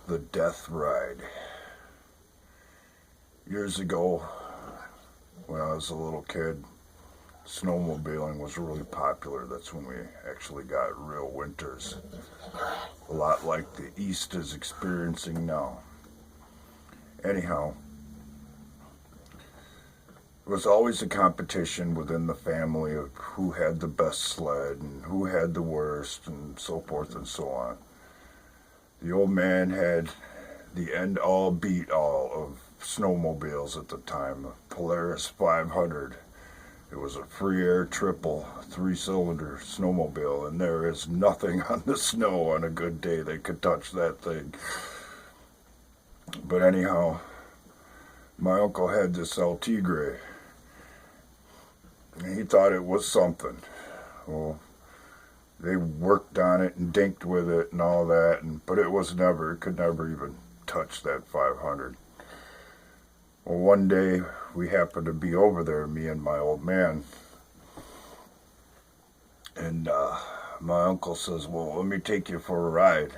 The Death Ride. Years ago, when I was a little kid, snowmobiling was really popular. That's when we actually got real winters. A lot like the East is experiencing now. Anyhow, there was always a competition within the family of who had the best sled and who had the worst and so forth and so on. The old man had the end-all, beat-all of snowmobiles at the time, a Polaris 500. It was a free air triple, 3-cylinder snowmobile, and there is nothing on the snow on a good day that could touch that thing. But anyhow, my uncle had this El Tigre, and he thought it was something. Well, they worked on it and dinked with it and all that, but it could never even touch that 500. Well, one day we happened to be over there, me and my old man, and my uncle says, well, let me take you for a ride.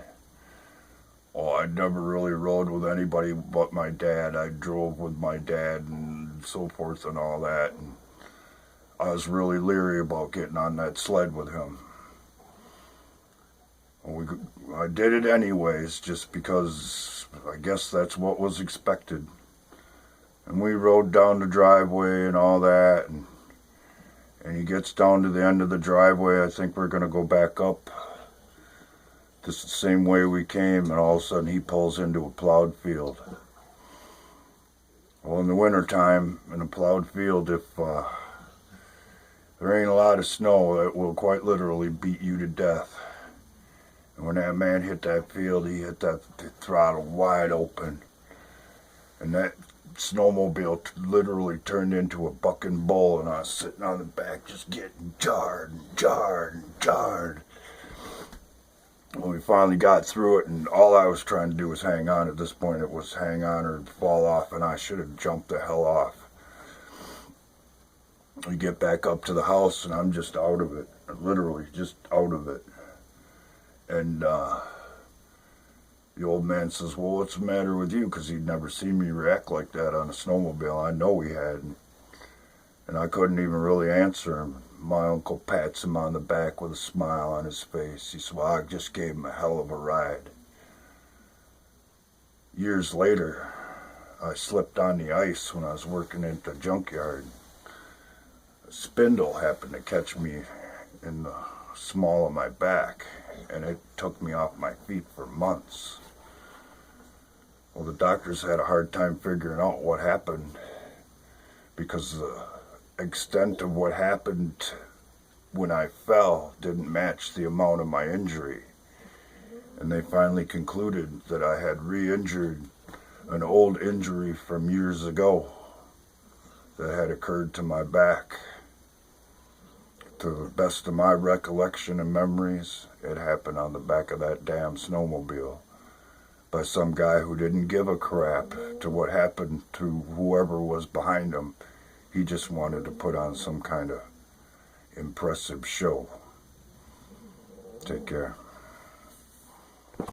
Well, I'd never really rode with anybody but my dad. I drove with my dad and so forth and all that, and I was really leery about getting on that sled with him. I did it anyways, just because I guess that's what was expected. And we rode down the driveway and all that, and he gets down to the end of the driveway. I think we're going to go back up this the same way we came, and all of a sudden he pulls into a plowed field. Well, in the wintertime, in a plowed field, if there ain't a lot of snow, it will quite literally beat you to death. And when that man hit that field, he hit that throttle wide open. And that snowmobile literally turned into a bucking bull, and I was sitting on the back just getting jarred and jarred and jarred. When we finally got through it, and all I was trying to do was hang on. At this point, it was hang on or fall off, and I should have jumped the hell off. We get back up to the house, and I'm just out of it. Literally, just out of it. And the old man says, well, what's the matter with you? Because he'd never seen me react like that on a snowmobile. I know he hadn't. And I couldn't even really answer him. My uncle pats him on the back with a smile on his face. He says, well, I just gave him a hell of a ride. Years later, I slipped on the ice when I was working at the junkyard. A spindle happened to catch me in the small of my back, and it took me off my feet for months. Well, the doctors had a hard time figuring out what happened, because the extent of what happened when I fell didn't match the amount of my injury. And they finally concluded that I had re-injured an old injury from years ago that had occurred to my back. To the best of my recollection and memories, it happened on the back of that damn snowmobile by some guy who didn't give a crap to what happened to whoever was behind him. He just wanted to put on some kind of impressive show. Take care.